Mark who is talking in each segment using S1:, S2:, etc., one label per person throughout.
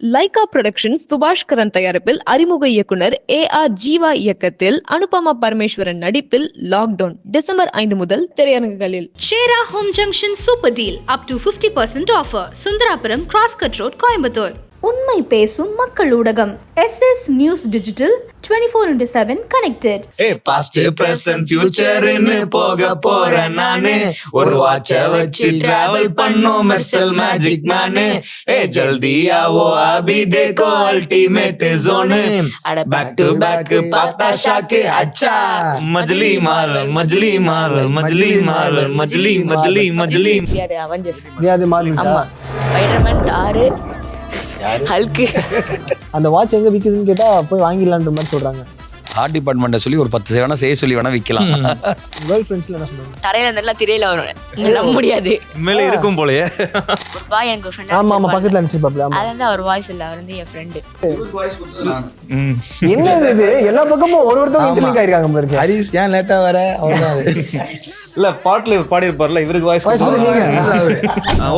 S1: Lyca productions Subaskaran தயாரிப்பில் அறிமுக இயக்குனர் AR ஜீவா இயக்கத்தில் அனுபமா பரமேஸ்வரன் நடிப்பில் லாக்டவுன் டிசம்பர் 5 முதல் திரையரங்குகளில்.
S2: Shera home junction super deal up to 50% offer. Sundarapuram cross cut road, Coimbatore. உண்மை பேசும் மக்கள் ஊடகம் SS news digital 24/7 connected.
S3: Past present ஃபியூச்சர்னு போக போறேன் நானு, ஒரு வாட்ச வச்சு டிராவல் பண்ணும் மெர்சல் மேஜிக் மேனு. ஜல்தி ஆவோ அபி தேக்கோ ultimate zone, back to back பார்த்தா ஷாக்கு அச்சா. மஜ்லி மாரல் மஜ்லி மாரல் மஜ்லி மாரல் மஜ்லி மஜ்லி மஜ்லி.
S4: Spiderman Thor Hulk.
S5: அந்த வாட்ச் எங்க விக்குதுன்னு கேட்டா போய் வாங்கிடலான்ற மாதிரி சொல்றாங்க.
S6: ஆர்ட் டிபார்ட்மெண்ட்டை சொல்லி ஒரு 10 வேணா செய்ய சொல்லி வேணா விற்கலாம்.
S5: கேர்ள் ஃப்ரெண்ட்ஸ்ல என்ன சொல்றாங்க?
S4: தரையில நல்லா திரையில வரும், நம்ப முடியாது.
S6: மேல இருக்கும் போலயே.
S4: பாய் எனக்கு ஃப்ரெண்ட்.
S5: ஆமா ஆமா, பக்கத்துல நினைச்சிருப்பாப்ல.
S4: அது வந்து அவர் வாய்ஸ் இல்ல, அவர் வந்து என் ஃப்ரெண்ட்.
S5: என்ன இது எல்லா பக்கமும் ஒருத்தவங்க இன்டர்லிங்க் ஆயிருக்காங்க போல இருக்கு.
S7: ஹரிஸ் ஏன் லேட்டா வர அவ்வளவுதான்.
S6: இல்ல பாட்டுல பாடி இருப்பார்ல, இவருக்கு வாய்ஸ்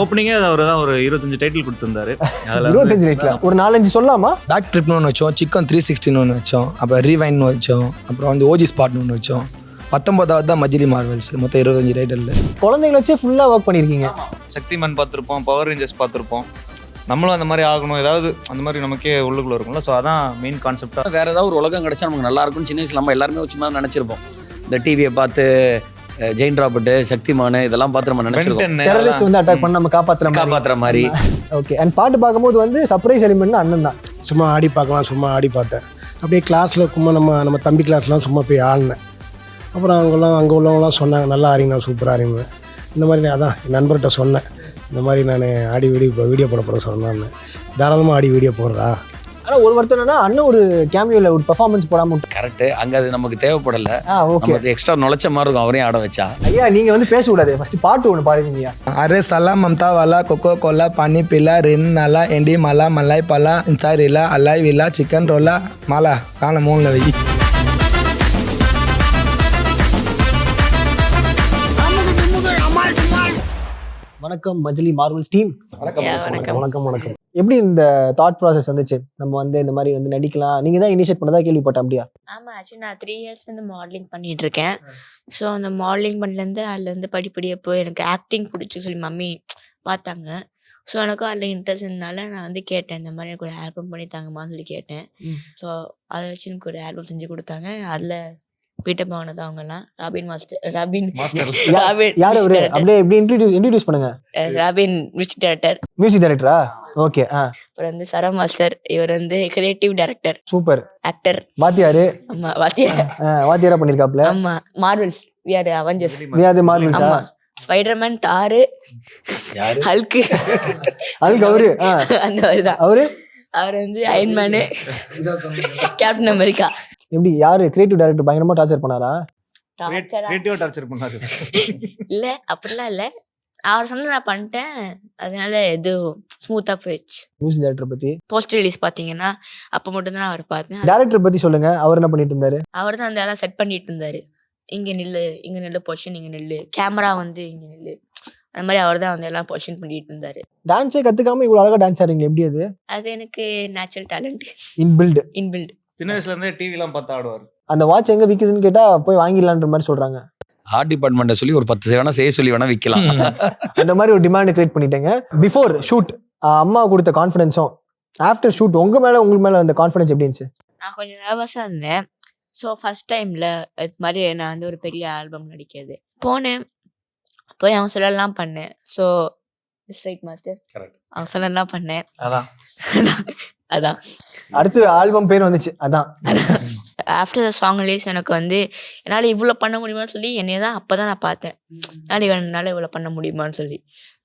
S6: ஓப்பனிங்கே அவர் தான் ஒரு 25 டைட்டில் கொடுத்திருந்தாரு.
S5: 25 ரைட்ல ஒரு 4-5 சொல்லலாமா?
S7: பேக் ட்ரிப்னு ஒன்று வச்சோம், சிக்கன் 360 ஒன்று வச்சோம், அப்புறம் ரீவைன் வச்சோம், அப்புறம் வந்து ஓஜி ஸ்பாட்னு ஒன்று வச்சோம். 19வது தான் மஜ்லி மார்வல்ஸ். மொத்தம் 25 டைட்டில்.
S5: குழந்தைங்களை வச்சு ஃபுல்லா ஒர்க் பண்ணிருக்கீங்க.
S6: சக்திமான் பார்த்துருப்போம், பவர் ரேஞ்சர்ஸ் பார்த்துருப்போம். நம்மளும் அந்த மாதிரி ஆகணும், ஏதாவது அந்த மாதிரி நமக்கே உள்ளுக்குள்ள இருக்கும்ல. ஸோ அதான் மெயின் கான்செப்டாக.
S8: வேற ஏதாவது ஒரு உலகம் கிடைச்சா நமக்கு நல்லா இருக்கும்னு சின்ன வயசுல நம்ம எல்லாருமே சும்மா நினைச்சிருப்போம். இந்த டிவியை பார்த்து ஜெயின் ராபர்ட், சக்திமான் இதெல்லாம் பார்த்து நம்ம நினைச்சிருக்கோம்.
S5: டெரரிஸ்ட் வந்து அட்டாக் பண்ண நம்ம காப்பாத்துற
S8: மாதிரி.
S5: ஓகே. அண்ட் பாட்டு பார்க்கும்போது வந்து சர்ப்ரைஸ் எலிமெண்ட் அண்ணன் தான்.
S9: சும்மா ஆடி பார்க்கலாம், சும்மா ஆடி பார்த்தேன். அப்படியே கிளாஸில் சும்மா நம்ம தம்பி கிளாஸ்லாம் சும்மா போய் ஆடினேன். அப்புறம் அங்கே உள்ளவங்களாம் சொன்னாங்க, நல்லா ஆடிங்கண்ணா, சூப்பராக ஆடிங்க. இந்த மாதிரி அதான் என் நண்பர்கிட்ட சொன்னேன், இந்த மாதிரி நான் ஆடி வீடியோ போட போகிறேன் சொன்னான்னு. தாராளமாக ஆடி வீடியோ போடுறதா.
S5: ஆனால் ஒரு வருத்தம் என்னன்னா, அண்ணன் ஒரு கேமியோவில் ஒரு பெர்ஃபார்மன்ஸ் போடாமல்.
S8: கரெக்ட், அங்கே அது நமக்கு தேவைப்படலை.
S5: ஓகே,
S8: நமக்கு எக்ஸ்ட்ரா நுழைச்ச மாதிரி இருக்கும் அவரையும் ஆட வச்சா.
S5: ஐயா நீங்கள் வந்து பேசக்கூடாது, ஃபர்ஸ்ட் பாட்டு ஒன்று பாடுவீங்கய்யா.
S7: அரே சலா மம்தா வாலா கொக்கோ கோலா பானி பிலா ரென் நல்லா எண்டி மலா மலாய் பலா இன்சாரிலா அல்லாய் விலா சிக்கன் ரோலா மாலா காலை 3ல் வை.
S5: வணக்கம் மஜ்லி மார்வல்ஸ் டீம்.
S4: வணக்கம்.
S5: வணக்கம் வணக்கம். எப்படி இந்த தாட் ப்ராசஸ் வந்துச்சு? நம்ம வந்து இந்த மாதிரி வந்து நடிக்கலாம், நீங்க தான் இனிஷியேட் பண்ணதா கேள்விப்பட்டேன். அப்படியா?
S4: ஆமா, ஆக்சுவலி நான் 3 இயர்ஸ் வந்து மாடலிங் பண்ணிட்டு இருக்கேன். ஸோ அந்த மாடலிங் பண்ணலேருந்து அதுலேருந்து படிப்படியாக போய் எனக்கு ஆக்டிங் பிடிச்சி சொல்லி மம்மி பார்த்தாங்க. ஸோ எனக்கும் அதில் இன்ட்ரெஸ்ட் இருந்தனால நான் வந்து கேட்டேன், இந்த மாதிரி எனக்கு ஒரு ஆல்பம் பண்ணி தாங்கம்மான்னு சொல்லி கேட்டேன். ஸோ அதை வச்சு எனக்கு ஒரு ஆல்பம் செஞ்சு கொடுத்தாங்க. அதில் பீட்டர் பவன் தான் அவங்கலாம். ராபின்
S5: யார் அவரு? அப்படியே எப்படி இன்ட்ரோடியூஸ் பண்ணுங்க.
S4: Robin music director.
S5: மியூசிக் டைரக்டரா? ஓகே.
S4: அப்புறம் வந்து சரா மாஸ்டர், இவர் வந்து கிரியேட்டிவ் டைரக்டர்.
S5: சூப்பர்.
S4: ஆக்டர்
S5: வாத்தியாரு.
S4: ஆமா, வாத்தியாரா
S5: பண்ணிருக்காப்ல.
S4: ஆமா, Marvels, we are Avengers.
S5: Marvels.
S4: ஆமா, ஸ்பைடர்மேன், தாரு, ஹல்க்.
S5: அவரு
S4: அந்த மாதிரிதான். அவர் வந்து அயன்மேனு, கேப்டன் அமெரிக்கா.
S5: எப்படி யாரு கிரியேட்டிவ் டைரக்டர் பயங்கரமா டார்ச்சர் பண்ணாரா?
S6: கிரியேட்டிவா டார்ச்சர் பண்ணாரு.
S4: இல்ல அப்படிலாம் இல்ல, அவர் சொன்ன நான் பண்ணிட்டேன், அதனால எதுவும் ஸ்மூத்தா போயிடுச்சு.
S5: மியூசிக் டைரக்டர் பத்தி
S4: போஸ்டர் ரிலீஸ் பாத்தீங்கன்னா அப்ப மட்டும் தான் அவர் பார்த்தேன்.
S5: டைரக்டர் பத்தி சொல்லுங்க, அவர் என்ன பண்ணிட்டு இருந்தாரு?
S4: அவர் தான் அந்த எல்லாம் செட் பண்ணிட்டு இருந்தாரு. இங்க நில்லு பொசிஷன், இங்க நில்லு, கேமரா வந்து இங்க நில்லு, அந்த மாதிரி அவர் தான் வந்து எல்லாம் பொசிஷன் பண்ணிட்டு இருந்தாரு.
S5: டான்ஸே கத்துக்காம இவ்வளவு அழகா டான்ஸ் ஆடுறீங்க, எப்படி அது?
S4: அது எனக்கு நேச்சுரல் டேலண்ட்,
S5: இன்பில்ட்.
S6: சின்ன வயசுல இருந்தே டிவிலாம் பார்த்து ஆடுவார்.
S5: அந்த வாட்ச் எங்க விக்குதுன்னு கேட்டா போய் வாங்கிடலான்ற மாதிரி சொல்றாங்க.
S8: ஆர்ட் டிபார்ட்மெண்ட்டை சொல்லி ஒரு 10 வேணா செய்ய சொல்லி வேணா விற்கலாம்.
S5: அந்த மாதிரி ஒரு டிமாண்ட் கிரியேட் பண்ணிட்டேங்க. பிஃபோர் ஷூட் அம்மா கொடுத்த கான்ஃபிடன்ஸும் ஆஃப்டர் ஷூட் உங்களுக்கு மேல அந்த கான்ஃபிடன்ஸ் எப்படி இருந்துச்சு?
S4: நான் கொஞ்சம் நர்வஸா இருந்தேன். ஸோ ஃபர்ஸ்ட் டைம்ல இது மாதிரி நான் வந்து ஒரு பெரிய ஆல்பம் நடிக்கிறது போனேன். போய் அவங்க சொல்லலாம் பண்ணேன். ஸோ ரைட் மாஸ்டர், அவங்க சொல்லலாம் பண்ணேன். அதான்
S5: அடுத்து ஆல்பம் பேர் வந்துச்சு. அதான்
S4: ஆஃப்டர் த சாங் ரிலீஸ் எனக்கு வந்து என்னால் இவ்வளோ பண்ண முடியுமான்னு சொல்லி என்னைய தான் அப்போ தான் நான் பார்த்தேன், என்னால் இவ்வளோ பண்ண முடியுமான்னு சொல்லி.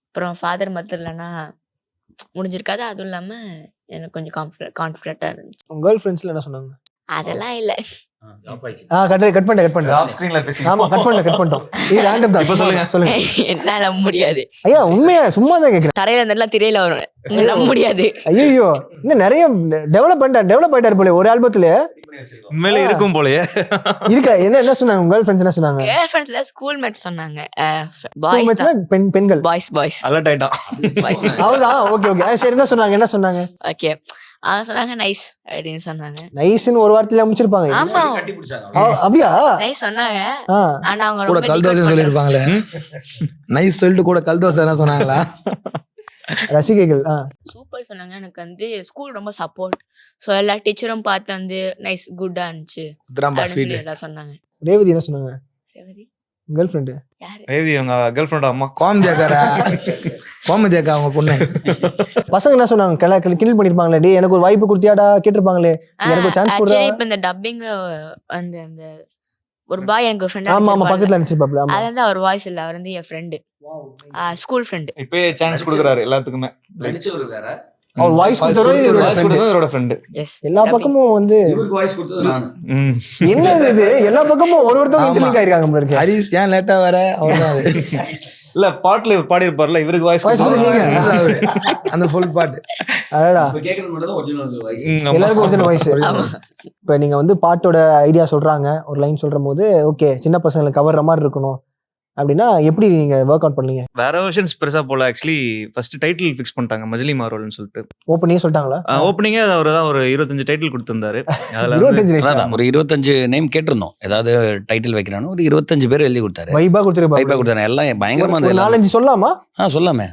S4: அப்புறம் ஃபாதர் மதர் இல்லைன்னா முடிஞ்சிருக்காது. அதுவும் இல்லாமல் எனக்கு கொஞ்சம் கான்ஃபிடென்ட்டாக இருந்துச்சு.
S5: உங்கள் கேர்ள் ஃப்ரெண்ட்ஸில் என்ன சொன்னாங்க?
S4: அதெல்லாம் இல்ல.
S5: கட் பண்ணேன்
S6: ஆஃப் ஸ்கிரீன்ல பேசி
S5: ஆமா கட் பண்ணிட்டோம் இது ரேண்டம் தான்
S6: இப்ப சொல்லுங்க.
S5: சொல்லுங்க
S4: என்னால முடியாது.
S5: ஐயா உண்மையா சும்மா தான் கேக்குறேன்.
S4: தரையில இருந்தெல்லாம் திரையில வரும். என்னால முடியாது.
S5: ஐயோ இன்னும் நிறைய டெவலப் ஆயிட்டாரு போல ஒரு ஆல்பத்துல
S6: உண்மையில இருக்கும் போலயே.
S5: இருக்கா என்ன சொன்னாங்க உங்க கேர்ள் ஃப்ரெண்ட்ஸ் என்ன சொன்னாங்க?
S4: கேர்ள் ஃப்ரெண்ட்ஸ்ல ஸ்கூல் மேட்ஸ் சொன்னாங்க. பாய்ஸ் தான்.
S5: பெண்கள்
S4: பாய்ஸ்
S6: அலர்ட் ஆயிட்டான்.
S4: பாய்ஸ்.
S5: அவ்வளவுதான். ஓகே சரி என்ன சொன்னாங்க?
S4: ஓகே. அவங்க சொன்னாங்க நைஸ் அப்படின்னு சொன்னாங்க.
S5: நைஸ்னு ஒரு வார்த்தையில முடிச்சிருப்பாங்க.
S4: ஆமா
S5: அப்படியா?
S4: நைஸ் சொன்னாங்க.
S5: ஆ.
S4: ஆனா அவங்க
S7: கூட
S4: ரொம்ப
S7: கல் தோசை
S4: decode
S7: சொல்லியிருப்பாங்களே. நைஸ் சொல்லிட்டு கூட கல் தோசை என்ன சொன்னாங்களா?
S5: ரசிகைகள்
S4: சூப்பர் சொன்னாங்க. எனக்கு வந்து ஸ்கூல் ரொம்ப சப்போர்ட். ஸோ எல்லா டீச்சரும் பார்த்து வந்து நைஸ் குட்டா இருந்துச்சு
S7: உத்ராம்பா
S4: அப்படின்னு
S7: ஸ்வீட்.
S4: சொல்லி எல்லாம் சொன்னாங்க.
S5: ரேவதி என்ன சொன்னாங்க?
S4: ரேவதி
S5: கேர்ள் ஃப்ரெண்டு
S4: யாரு?
S6: ரேவதி அவங்க கேர்ள் ஃப்ரெண்ட் அம்மா.
S7: கோமதியாக்காரா? கோமதியாக்கா அவங்க பொண்ணு.
S5: பசங்க என்ன சொன்னாங்க? கிண்டல் பண்ணிருப்பாங்களே, டேய் எனக்கு ஒரு வாய்ப்பு கொடுத்தியாடா கேட்டிருப்பாங்களே, எனக்கு ஒரு சான்ஸ் கொடுடா.
S4: ஆக்சுவலி இப்போ இந்த டப்பிங்ல அந்த அந்த ஒரு பாய் எனக்கு ஃப்ரெண்ட்.
S5: ஆமா பக்கத்துல நினைச்சிருப்பாப்ல. ஆமா
S4: அது வந்து அவர் வாய்ஸ் இல்ல, அவர் வந்து என் ஃப்ரெண்டு, ஸ்கூல் ஃப்ரெண்டு.
S6: இப்பயே சான்ஸ் கொடுக்குறாரு எல்லாத்துக்குமே.
S8: நடிச்சவர் வேற,
S5: அவர் வாய்ஸ்
S6: இவரோட ஃப்ரெண்டு.
S4: எஸ்.
S5: எல்லா பக்கமும் வந்து
S8: இவருக்கு வாய்ஸ் கொடுத்தது நானு.
S5: என்ன இது எல்லா பக்கமும் ஒருத்தவங்க இன்டர்லிங்க் ஆயிருக்காங்க போல இருக்கு.
S7: ஹரிஸ் ஏன் லேட்டா வர? அவ்வளவுதான் அது.
S6: இல்ல பாட்டுல பாடி இருப்பார்ல, இவருக்கு வாய்ஸ்
S5: Voice கொடுத்தீங்க.
S7: அந்த ஃபுல் பாட்டு.
S5: அடடா
S8: இப்ப கேக்குறது மட்டும் தான் ஒரிஜினல் வாய்ஸ்.
S5: எல்லாருக்கும் ஒரு சின்ன வாய்ஸ். இப்ப நீங்க வந்து பாட்டோட ஐடியா சொல்றாங்க, ஒரு லைன் சொல்ற போது ஓகே சின்ன பசங்களை கவர்ற மாதிரி இருக்கணும் அப்படின்னா எப்படி நீங்க ஒர்க் அவுட் பண்ணீங்க?
S6: வேற வெர்ஷன்ஸ் பெருசா போல. ஆக்சுவலி ஃபர்ஸ்ட் டைட்டில் ஃபிக்ஸ் பண்ணிட்டாங்க, மஜ்லி மார்வல்னு சொல்லிட்டு.
S5: ஓப்பனிங்கே சொல்லிட்டாங்களா?
S6: ஓப்பனிங்கே அவர் தான் ஒரு 25 டைட்டில் கொடுத்திருந்தாரு. அதுல
S5: 25
S8: அதான் ஒரு 25 நேம் கேட்டிருந்தோம், ஏதாவது டைட்டில் வைக்கிறானு. ஒரு 25 பேர் எழுதி கொடுத்தாரு.
S5: வைபா கொடுத்துருப்பாங்க.
S8: வைப்பா கொடுத்தாரு. எல்லாம் பயங்கரமா
S5: ஒரு
S8: இருந்தது.
S5: 4-5 சொல்லலாமா?
S8: சொல்லாமே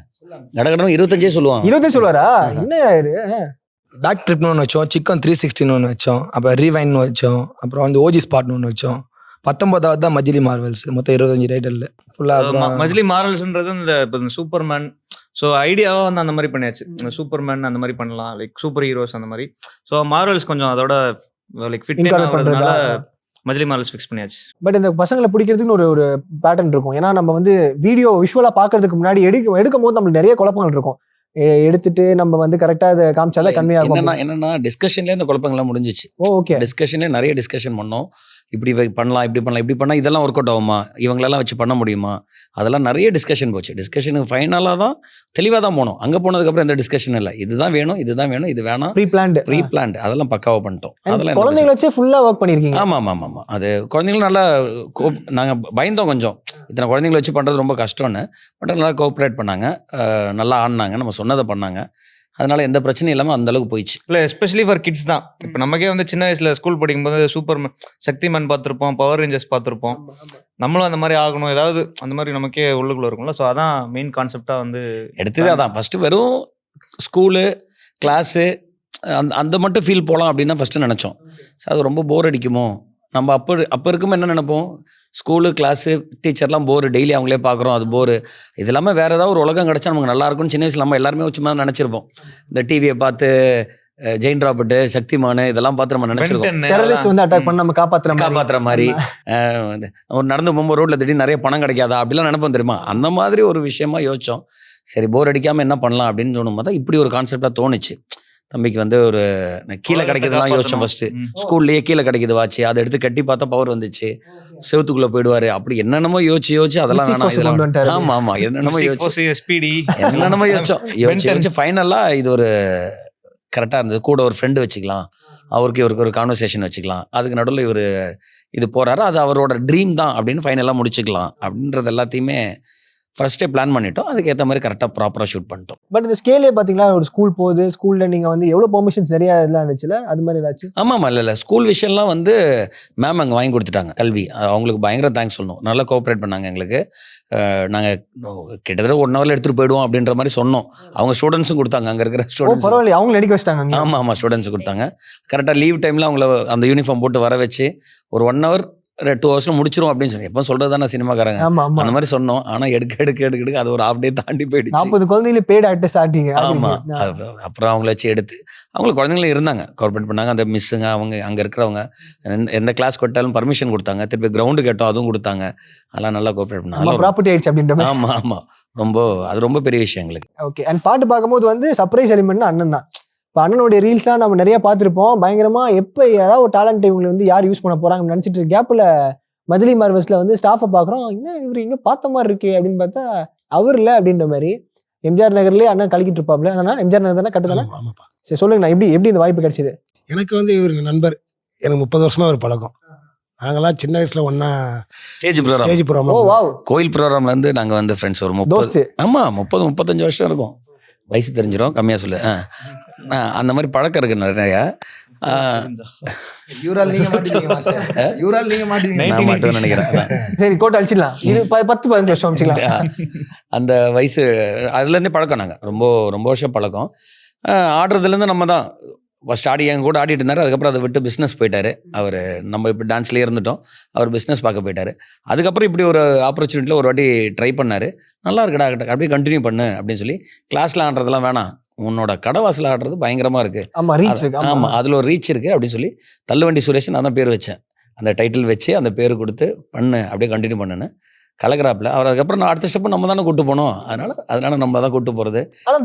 S8: கடகடன்னு 25 சொல்லுவாங்க.
S5: 25 சொல்லுவாரா? என்ன ஆயிரு?
S7: பேக் ட்ரிப்னு ஒன்று வச்சோம், சிக்கன் 360 ஒன்று வச்சோம், அப்புறம் ரீவைன் வச்சோம், அப்புறம் வந்து ஓஜி ஸ்பாட்னு ஒன்று வச்சோம். 19வது தான் மஜ்லி மார்வல்ஸ். மொத்தம் 25 டைட்டில் ஃபுல்லாக.
S6: மஜ்லி மார்வல்ஸ்ன்றது இந்த சூப்பர்மேன். ஸோ ஐடியாவா வந்து அந்த மாதிரி பண்ணியாச்சு. சூப்பர்மேன் அந்த மாதிரி பண்ணலாம், லைக் சூப்பர் ஹீரோஸ் அந்த மாதிரி. ஸோ மார்வல்ஸ் கொஞ்சம் அதோட லைக் ஃபிட் பண்றதுனால மஜ்லி மார்வல்ஸ் ஃபிக்ஸ் பண்ணியாச்சு.
S5: பட் இந்த பசங்களை பிடிக்கிறதுக்குன்னு ஒரு பேட்டர்ன் இருக்கும். ஏன்னா நம்ம வந்து வீடியோ விஷுவலா பாக்குறதுக்கு முன்னாடி எடுக்கும் போது நம்மளுக்கு நிறைய குழப்பங்கள் இருக்கும். எடுத்துட்டு நம்ம வந்து கரெக்டா அதை காமிச்சாதான் கம்மியாகும்.
S8: என்னன்னா டிஸ்கஷன்லேயே இந்த குழப்பங்கள்லாம் முடிஞ்சிச்சு.
S5: ஓகே
S8: டிஸ்கஷன்லேயே நிறைய டிஸ்கஷன் பண்ணோம். இப்படி பண்ணலாம், இப்படி பண்ணலாம், இப்படி பண்ணால் இதெல்லாம் ஒர்க் அவுட் ஆகுமா, இவங்களெல்லாம் வச்சு பண்ண முடியுமா, அதெல்லாம் நிறைய டிஸ்கஷன் போச்சு. டிஸ்கஷனுக்கு ஃபைனலாக தான் தெளிவாக தான் போனோம். அங்கே போனதுக்கப்புறம் எந்த டிஸ்கஷன் இல்லை. இதுதான் வேணும், இது வேணாம், ப்ரீ பிளான்டு அதெல்லாம் பக்காவாக பண்ணிட்டோம். அதெல்லாம்
S5: குழந்தைங்களை வச்சு ஃபுல்லாக ஒர்க் பண்ணியிருக்கீங்க.
S8: ஆமாம். அது குழந்தைங்களும் நல்லா நாங்கள் பயந்தோம் கொஞ்சம், இத்தனை குழந்தைங்களை வச்சு பண்ணுறது ரொம்ப கஷ்டம்னு. பட் நல்லா கோஆப்ரேட் பண்ணாங்க, நல்லா ஆடினாங்க, நம்ம சொன்னதை பண்ணாங்க. அதனால எந்த பிரச்சனையும் இல்லாமல் அந்த அளவுக்கு போயிடுச்சு.
S6: இல்லை எஸ்பெஷலி ஃபார் கிட்ஸ் தான். இப்போ நமக்கே வந்து சின்ன வயசுல ஸ்கூல் படிக்கும்போது சூப்பர்மேன், சக்திமேன் பார்த்துருப்போம், பவர் ரேஞ்சர்ஸ் பார்த்துருப்போம். நம்மளும் அந்த மாதிரி ஆகணும், ஏதாவது அந்த மாதிரி நமக்கே உள்ளுக்குள்ள இருக்கும்ல. ஸோ அதான் மெயின் கான்செப்டாக வந்து எடுத்தது.
S8: அதான் ஃபஸ்ட்டு வெறும் ஸ்கூலு கிளாஸு அந்த மட்டும் ஃபீல் போகலாம் அப்படின்னு தான் ஃபஸ்ட்டு நினச்சோம். ஸோ அது ரொம்ப போர் அடிக்குமோ, நம்ம அப்போ இருக்கும்போது என்ன நினைப்போம், ஸ்கூலு கிளாஸு டீச்சர்லாம் போர், டெய்லி அவங்களே பார்க்குறோம், அது போர். இது இல்லாமல் வேறு ஏதாவது ஒரு உலகம் கிடச்சா நமக்கு நல்லாயிருக்கும்னு சின்ன வயசில் நம்ம எல்லாருமே சும்மா நினச்சிருப்போம். இந்த டிவியை பார்த்து ஜெயின் ராபர்ட், சக்திமான் இதெல்லாம் பார்த்து நம்ம நினச்சிருக்கோம்.
S5: டெரரிஸ்ட் வந்து அட்டாக் பண்ணி நம்ம காப்பாற்றுற மாதிரி.
S8: ஒரு நடந்து போகும்போது ரோட்டில் திடீர்னு நிறைய பணம் கிடைக்காதா அப்படிலாம் நினைப்போம் தெரியுமா. அந்த மாதிரி ஒரு விஷயமா யோசிச்சோம். சரி போர் அடிக்காமல் என்ன பண்ணலாம் அப்படின்னு சொன்னும் போது இப்படி ஒரு கான்செப்டாக தோணுச்சு. தம்பிக்கு வந்து ஒரு கீழே கிடைக்கிறதுலாம் யோசிச்சோம். ஃபர்ஸ்ட் ஸ்கூல்லேயே கீழே கிடைக்குது வாட்ச், அதை எடுத்து கட்டி பார்த்தா பவர் வந்துச்சு, செவத்துக்குள்ள போயிடுவாரு. அப்படி என்னென்னமோ யோசிச்சு அதெல்லாம் வேணாம். ஆமா என்னென்னமோ யோசிச்சோம். ஃபைனலாக இது ஒரு கரெக்டாக இருந்தது. கூட ஒரு ஃப்ரெண்டு வச்சுக்கலாம், இவருக்கு ஒரு கான்வர்சேஷன் வச்சுக்கலாம், அதுக்கு நடுவில் இவர் இது போறாரு, அது அவரோட ட்ரீம் தான் அப்படின்னு ஃபைனலாக முடிச்சுக்கலாம் அப்படின்றது எல்லாத்தையுமே ஃபர்ஸ்டே பிளான் பண்ணிட்டோம். அதுக்கேற்ற மாதிரி கரெக்டாக ப்ராப்பராக ஷூட் பண்ணிட்டோம்.
S5: பட் இந்த ஸ்கேலே பார்த்தீங்களா, ஒரு ஸ்கூல் போகுது, ஸ்கூலில் நீங்கள் வந்து எவ்வளோ பெர்மிஷன்ஸ் நிறையா இதெல்லாம் இருந்துச்சுல, அது மாதிரி ஏதாச்சும்?
S8: ஆமாம் இல்லை ஸ்கூல் விஷயம்லாம் வந்து மேம் அங்கே வாங்கி கொடுத்துட்டாங்க. கல்வி அவங்களுக்கு பயங்கர தேங்க்ஸ் சொல்லணும். நல்லா கோஆப்ரேட் பண்ணாங்க எங்களுக்கு. நாங்கள் கிட்டத்தட்ட 1 ஹவரில் எடுத்துகிட்டு போயிடுவோம் அப்படின்ற மாதிரி சொன்னோம். அவங்க ஸ்டூடெண்ட்ஸும் கொடுத்தாங்க, அங்கே இருக்கிற ஸ்டூடெண்ட்ஸ்.
S5: பரவாயில்ல, அவங்க நடிக்க வச்சிட்டாங்க.
S8: ஆமாம் ஸ்டூடெண்ட்ஸ் கொடுத்தாங்க. கரெக்டாக லீவ் டைமில் அவங்கள அந்த யூனிஃபார்ம் போட்டு வர வச்சு ஒரு 1 ஹவர் 2 ஹவர்ஸ்ல முடிச்சிரும் அப்படின்னு சொல்லி எப்போ சொல்றது தானே சினிமாக்காரங்க. அந்த மாதிரி சொன்னோம். ஆனா எடுக்க அது ஒரு ஹாஃப் டே தாண்டி போயிடுச்சு.
S5: 40 குழந்தைங்களே பெய்ட் ஆக்டர்ஸ் ஆட்டிங்க.
S8: ஆமா. அப்புறம் அவங்கள வச்சு எடுத்து அவங்களுக்கு குழந்தைங்களும் இருந்தாங்க, கோஆப்ரேட் பண்ணாங்க. அந்த மிஸ்ஸுங்க அவங்க அங்க இருக்கிறவங்க எந்த கிளாஸ் கொட்டாலும் பர்மிஷன் கொடுத்தாங்க. திருப்பி கிரவுண்டு கேட்டோம், அதுவும் கொடுத்தாங்க. அதெல்லாம் நல்லா கோஆப்ரேட் பண்ணாங்க.
S5: ப்ராப்பர்ட்டி ஆயிடுச்சு அப்படின்ற.
S8: ஆமா அது ரொம்ப பெரிய விஷயம் எங்களுக்கு.
S5: ஓகே. அண்ட் பாட்டு பார்க்கும்போது வந்து சர்ப்ரைஸ் எலிமெண்ட் அண்ணன் தான். இப்போ அண்ணனுடைய ரீல்ஸ்லாம் நம்ம நிறைய பார்த்துருப்போம். பயங்கரமா எப்போ ஏதாவது ஒரு டேலண்ட் இவங்களை வந்து யார் யூஸ் பண்ண போறாங்கன்னு நினச்சிட்டு கேப்பில் மஜ்லி மார்வல்ஸ்ல வந்து ஸ்டாஃபை பார்க்குறோம். இன்னும் இவர் இங்கே பார்த்த மாதிரி இருக்கு அப்படின்னு பார்த்தா அவர் இல்லை அப்படின்ற மாதிரி. எம்ஜிஆர் நகர்லேயே அண்ணன் கலக்கிட்டு இருப்பாப்ல. அதனால் எம்ஜிஆர் நகர் தானே கட்டு தானே?
S9: ஆமாப்பா.
S5: சரி சொல்லுங்கண்ணா, எப்படி இந்த வாய்ப்பு கிடைச்சிது?
S9: எனக்கு வந்து இவர் நண்பர், எனக்கு 30 வருஷமா ஒரு பழக்கம். நாங்களாம் சின்ன வயசுல ஒன்னா
S8: ஸ்டேஜ் ப்ரோக்ராம்,
S9: ஸ்டேஜ்
S5: ஓ
S9: ப்ரோக்ராம்,
S5: வாவ்,
S8: கோயில் ப்ரோக்ராம்ல இருந்து நாங்கள் வந்து ஃப்ரெண்ட்ஸ் ஒரு 30,
S5: தோஸ்து.
S8: ஆமாம் 30-35 வருஷம் இருக்கும். வயசு தெரிஞ்சிடும், கம்மியாக சொல்லு. அந்த மாதிரி பழக்கம் இருக்கு நிறையா. நான் மட்டும் நினைக்கிறேன்.
S5: சரி கோட்டை அழிச்சிடலாம். இது 10-15 வருஷம் வச்சுக்கலாம்.
S8: அந்த வயசு அதுலேருந்தே பழக்கம். நாங்கள் ரொம்ப ரொம்ப வருஷம் பழக்கம். ஆடுறதுலேருந்து நம்ம தான் ஃபஸ்ட் எங்கள் கூட ஆடிட்டு இருந்தார். அதுக்கப்புறம் அதை விட்டு பிஸ்னஸ் போயிட்டார் அவர். நம்ம இப்போ டான்ஸ்லேயே இருந்துட்டோம், அவர் பிஸ்னஸ் பார்க்க போயிட்டார். அதுக்கப்புறம் இப்படி ஒரு ஆப்பர்ச்சுனிட்டியில் ஒரு வாட்டி ட்ரை பண்ணார். நல்லா இருக்குடா, அப்படியே கண்டினியூ பண்ணு அப்படின்னு சொல்லி. கிளாஸில் ஆடுறதுலாம் வேணாம், உன்னோட கடவாசல் ஆடுறது பயங்கரமாக இருக்குது.
S5: ஆமா, ரீச் இருக்கு.
S8: ஆமாம், அதில் ஒரு ரீச் இருக்குது அப்படின்னு சொல்லி தள்ளுவண்டி சுரேஷ் நான் தான் பேர் வச்சேன். அந்த டைட்டில் வச்சு அந்த பேர் கொடுத்து பண்ணு, அப்படியே கண்டினியூ பண்ணுன்னு கலக்கிறாப்புல. அவர் அதுக்கப்புறம் நான் அடுத்த ஸ்டெப் நம்ம தானே கூட்டு போனோம். அதனால நம்ம தான் கூட்டு போகிறது.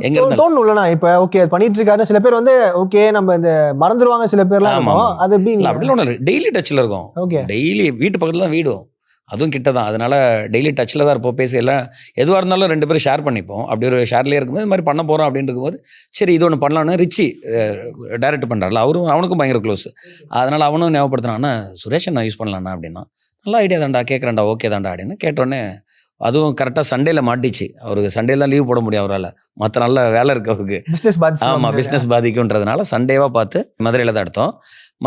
S8: எங்க
S5: தோணும்லண்ணா, இப்போ ஓகே பண்ணிட்டு இருக்காரு. சில பேர் வந்து ஓகே நம்ம இந்த மறந்துடுவாங்க, சில பேர்லாம் இருக்கும். அது எப்படி?
S8: அப்படிலாம் ஒன்றும் இல்லை, டெய்லி டச்சில் இருக்கும்.
S5: ஓகே,
S8: டெய்லி வீட்டு பக்கத்தில் தான் வீடும், அதுவும் கிட்ட தான். அதனால டெய்லி டச்சில் தான் இருப்போம். பேசி எல்லாம் எதுவாக இருந்தாலும் 2 பேரும் ஷேர் பண்ணிப்போம். அப்படி ஒரு ஷேர்லேயே இருக்கும்போது இது மாதிரி பண்ண போகிறோம் அப்படின்னு இருக்கும்போது சரி இது ஒன்று பண்ணலான்னு ரிச்சி டைரக்ட் பண்ணுறாருல, அவனுக்கும் பயங்கர க்ளோஸ். அதனால் அவனும் ஞாபகப்படுத்தினான்னா சுரேஷன் நான் யூஸ் பண்ணலான்னா அப்படின்னா நல்லா ஐடியா தான்டா, கேட்குறேன்டா, ஓகே தான்டா அப்படின்னு கேட்டோடனே. அதுவும் கரெக்டாக சண்டேல மாட்டிச்சு. அவருக்கு சண்டேல தான் லீவ் போட முடியும் அவரால், மற்ற நல்ல வேலை இருக்கு அவருக்கு. ஆமாம், பிஸ்னஸ் பாதிக்குன்றதுனால சண்டேவாக பார்த்து மதுரையில் தான் எடுத்தோம்.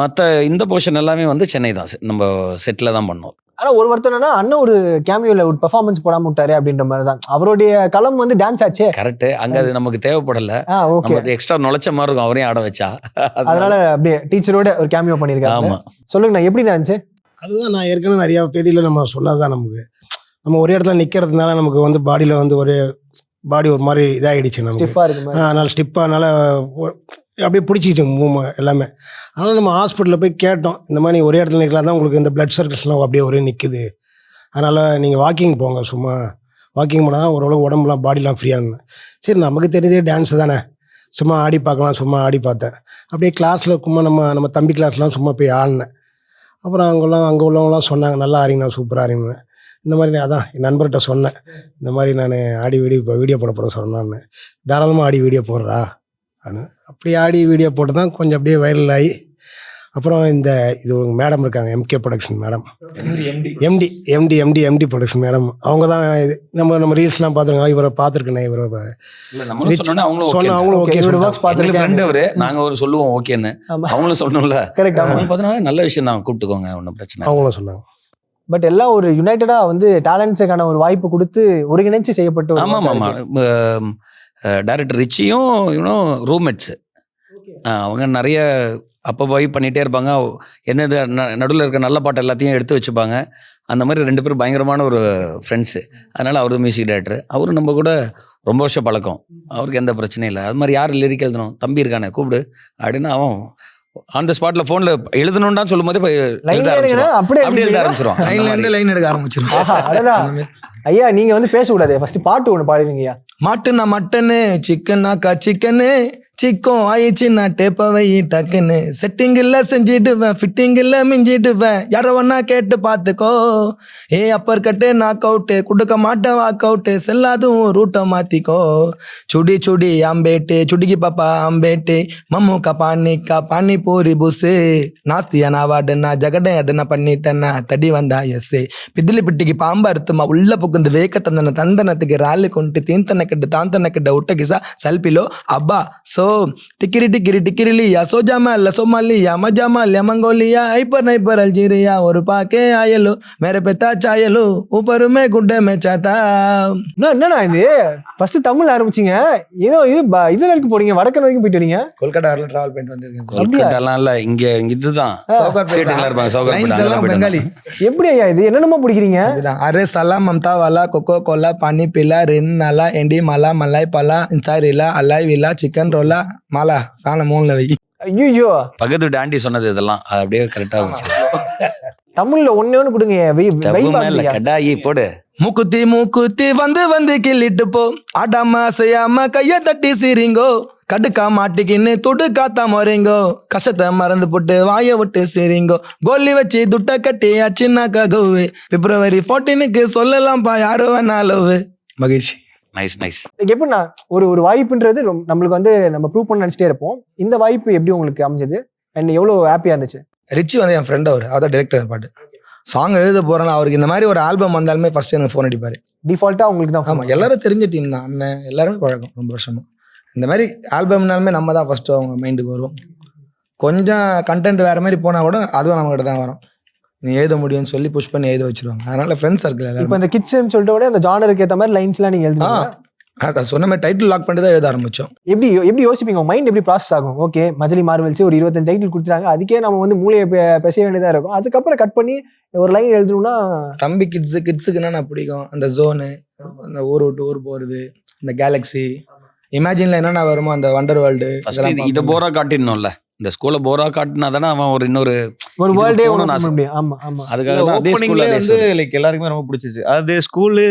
S8: மற்ற இந்த போர்ஷன் எல்லாமே வந்து சென்னை தான், நம்ம செட்டில் தான் பண்ணோம்.
S5: ஆனா ஒரு வருத்தம் என்னன்னா அண்ணன் ஒரு கேமியோல ஒரு பெர்ஃபார்மன்ஸ் போடாம விட்டாரு அப்படின்ற மாதிரி தான். அவருடைய களம் வந்து டான்ஸ் ஆச்சே.
S8: கரெக்ட், அங்க அது நமக்கு தேவைப்படல. நமக்கு எக்ஸ்ட்ரா நுழைச்ச மாதிரி இருக்கும் அவரையும் ஆட வச்சா.
S5: அதனால அப்படியே டீச்சரோட ஒரு கேமியோ பண்ணிருக்காங்க.
S8: ஆமா,
S5: சொல்லுங்கண்ணா எப்படி இருந்துச்சு?
S9: அதுதான் நான் ஏற்கனவே நிறையா பேரியில் நம்ம சொன்னதுதான். நமக்கு நம்ம ஒரே இடத்துல நிற்கிறதுனால நமக்கு வந்து பாடியில் வந்து ஒரே பாடி ஒரு மாதிரி இதாகிடுச்சு நமக்கு.
S5: ஸ்டிஃபா இருக்கு.
S9: அதனால் ஸ்டிப்பானால அப்படியே பிடிச்சிச்சு எல்லாமே. அதனால் நம்ம ஹாஸ்பிட்டலில் போய் கேட்டோம், இந்த மாதிரி ஒரே இடத்துல நிற்கலாம் தான் உங்களுக்கு இந்த பிளட் சர்க்கிள்ஸ்லாம் அப்படியே ஒரே நிற்குது, அதனால் நீங்கள் வாக்கிங் போங்க, சும்மா வாக்கிங் போனால் தான் ஓரளவு உடம்புலாம் பாடிலாம் ஃப்ரீயானு. சரி நமக்கு தெரிஞ்சதே டான்ஸு தானே, சும்மா ஆடி பார்க்கலாம், சும்மா ஆடி பார்த்தேன். அப்படியே கிளாஸில் சும்மா நம்ம தம்பி கிளாஸ்லாம் சும்மா போய் ஆடினேன். அப்புறம் அங்கே உள்ளவங்களாம் சொன்னாங்க நல்லா ஆடிங்கண்ணா, சூப்பராக ஆடிங்கண்ணா. இந்த மாதிரி அதான் என் நண்பர்கிட்ட சொன்னேன், இந்த மாதிரி நான் ஆடி வீடியோ போட போகிறேன் சொன்னான்னு. தாராளமாக ஆடி வீடியோ போடுறா அப்படின்னு. அப்படி ஆடி வீடியோ போட்டு தான் கொஞ்சம் அப்படியே வைரல் ஆகி அப்புறம் இது ஒரு மேடம் இருக்காங்க, MK production madam, MD production madam. அவங்க தான் இது நம்ம ரீல்ஸ்லாம் பார்த்துருக்காங்க. இவரை பார்த்துருக்கேன், இவரை சொன்ன அவங்களும் ஓகே
S8: ஃப்ரெண்ட் அவரு. நாங்கள் ஒரு சொல்லுவோம் ஓகேன்னு, அவங்களும் சொல்லணும்ல.
S5: கரெக்ட்.
S8: பார்த்தோன்னா நல்ல விஷயம் தான், கூப்பிட்டுக்கோங்க, ஒன்றும் பிரச்சனை.
S9: அவங்களும் சொன்னாங்க.
S5: பட் எல்லாம் ஒரு யுனைடடா வந்து டேலண்ட்ஸுக்கான ஒரு வாய்ப்பு கொடுத்து ஒருங்கிணைச்சு செய்யப்பட்டு.
S8: ஆமாம், டைரக்டர் ரிச்சியும் இவனும் ரூம்மேட்ஸு. அவங்க நிறைய அப்போ போய் பண்ணிகிட்டே இருப்பாங்க. என்னது நடுவில் இருக்க நல்ல பாட்டு எல்லாத்தையும் எடுத்து வச்சுப்பாங்க. அந்த மாதிரி 2 பேரும் பயங்கரமான ஒரு ஃப்ரெண்ட்ஸு. அதனால் அவரு மியூசிக் டைரக்டர். அவரும் நம்ம கூட ரொம்ப வருஷம் பழக்கம், அவருக்கு எந்த பிரச்சனையும் இல்லை. அது மாதிரி யார் லிரிக் எழுதணும், தம்பி இருக்கானே கூப்பிடு அப்படின்னு அவன் அந்த ஸ்பாட்ல போன்ல எழுதணும்னு சொல்லும் போது அப்படியே எழுத ஆரம்பிச்சிடும்.
S7: லைன் எடுக்க ஆரம்பிச்சிடும்.
S5: ஐயா நீங்க வந்து பேசக்கூடாது, ஃபர்ஸ்ட் பாட்டு ஒன்று பாடுவீங்கய்யா.
S7: மாட்டுனா மட்டனு, சிக்கனாக்கா சிக்கனு, சிக்கம் ஆயிடுச்சுன்னா டேப்பவை டக்குன்னு, செட்டிங் இல்ல செஞ்சிடுவேன், ஃபிட்டிங் இல்ல மிஞ்சிடுவேன், யார வேணா கேட்டு பார்த்துக்கோ. அப்பர் கட்டு நாக் அவுட்டு, கொடுக்க மாட்டேன் வாக் அவுட்டு, செல்லாதும் ரூட்டை மாத்திக்கோ. சுடி சுடி அம்பேட்டு, சுடிக்கு பாப்பா அம்பேட்டு, மம்முக்கா பானி பூரி புசு, நாஸ்தியா நான் வாடுனா ஜகடை எதனா பண்ணிட்டேன்னா தடி வந்தா எஸ்ஸு, பிதிலி பிட்டிக்கு பாம்பா அறுத்துமா உள்ள புகுந்து வேக்க தந்தன தந்தனத்துக்கு ராலு கொண்டு தீந்தன கட்டு தாந்தன கிட்ட உட்ட கிசா சல்பிலோ அப்பா சோ टिकिरी टिकिरी टिकिरिलिया सोजामा सोमालिया मजामालिया मंगोलिया हाइपर नाइपर अल्जीरिया और पाके आयलो मेरे पिता चायलो ऊपर में गुड्डे में चाता.
S5: என்னண்ணா இது ஃபர்ஸ்ட் தமிழ் ஆரம்பிச்சீங்க, ஏதோ இது வரைக்கும் போறீங்க, வடக்கு வரைக்கும் போயிட்டு வரீங்க.
S7: கொல்கட்டா டிராவல் பண்ணிட்டு வந்திருக்கேன்.
S8: கொல்கட்டாலாம் இல்ல, இங்க இதுதான்
S7: பெங்காலி.
S5: எப்படி ஐயா இது என்னென்னமோ பிடிக்கிறீங்க?
S7: அரே சலா மம்தா வாலா கொக்கோ கோலா பானி பிலா ரென் நாலா எண்டி மலா மலாய் பலா இன்சாரிலா அலாய் விலா சிக்கன் ரோலா மாலா காண 3ல வை.
S5: ஐயோ
S8: பக்கத்து டாண்டி சொன்னது இதெல்லாம் அப்படியே கரெக்டா இருந்துச்சு.
S5: தமிழ்ல ஒண்ணு கொடுங்க.
S8: கடாயி போடு
S7: மூக்குத்தி வந்து வந்து கிள்ளிட்டு போ, ஆடாம அசையாம கைய தட்டி சிரிங்கோ, கடுக்கா மாட்டிக்கின்னு துடு காத்தா மொறிங்கோ, கஷ்டத்தை மறந்து போட்டு வாய விட்டு சிரிங்கோ, கோலி வச்சு துட்ட கட்டி அச்சின்னாக்கா கவு, February 14க்கு சொல்லலாம்ப்பா யாரோ வேணாலவு. மகிழ்ச்சி.
S8: Nice nice.
S5: எப்படின்னா ஒரு வாய்ப்புன்றது நம்மளுக்கு வந்து நம்ம ப்ரூவ் பண்ண நினைச்சிட்டே இருப்போம். இந்த வாய்ப்பு எப்படி உங்களுக்கு அமைஞ்சது அண்ட் எவ்வளவு ஹாப்பியா இருந்துச்சு?
S7: ரிச்சி வந்து என் ஃப்ரெண்ட், அவர் டைரக்டர் பாட்டு சாங் எழுத போறேன்னா அவருக்கு இந்த மாதிரி ஒரு ஆல்பம் வந்தாலுமே ஃபர்ஸ்ட் எனக்கு ஃபோன் அடிப்பாரு.
S5: டிஃபால்ட்டா உங்களுக்கு தான்?
S7: ஆமா, எல்லாரும் தெரிஞ்ச டீம் தான், அண்ணன் எல்லாருமே பழக்கம் ரொம்ப வருஷமா. இந்த மாதிரி ஆல்பம்னாலுமே நம்ம தான் ஃபர்ஸ்ட் அவங்க மைண்டுக்கு வரும். கொஞ்சம் கண்டென்ட் வேற மாதிரி போனா கூட அதுவும் நம்ம கிட்ட தான் வரும். நீ எழுத முடியும்னு சொல்லி புஷ் பண்ணி எழுத வச்சிருவாங்க. அதனால ஃப்ரெண்ட்ஸ் சர்க்கிள் எல்லாரும்.
S5: இப்போ இந்த கிட்ஸ்ன்னு சொல்லிட்டு கூட அந்த ஜானருக்கு ஏற்ற மாதிரி லைன்ஸ்லாம் நீங்க எழுதுவீங்க?
S7: சொன்ன மாதிரி டைட்டில் லாக் பண்ணி தான் எழுத ஆரம்பிச்சோம்.
S5: எப்படி யோசிப்பீங்க? மைண்ட் எப்படி ப்ராசஸ் ஆகும்? ஓகே, மஜ்லி மார்வெல்ஸ் ஒரு 25 டைட்டில் கொடுத்துறாங்க, அதுக்கே நம்ம வந்து மூளையை பேச வேண்டியதா இருக்கும். அதுக்கப்புறம் கட் பண்ணி ஒரு லைன் எழுதணும்னா
S7: தம்பி கிட்ஸுக்கு என்ன பிடிக்கும், அந்த ஜோனு, அந்த ஊர் விட்டு ஊர் போறது, இந்த கேலக்ஸி இமேஜின்ல என்னென்ன வருமோ, அந்த வண்டர் வேர்ல்டு.
S8: இதை போரா காட்டிடணும்ல, இந்த ஸ்கூல்ல போரா காட்டினா தானே அவன் ஒரு இன்னொரு
S5: வேர்ல்டே
S8: போகணும்னு ஆசை.
S5: ஆமா ஆமா.
S8: அதுக்காக தான் அதே ஸ்கூல்ல
S6: வந்து லைக் எல்லாருக்குமே ரொம்ப பிடிச்சிச்சு. அது ஸ்கூலு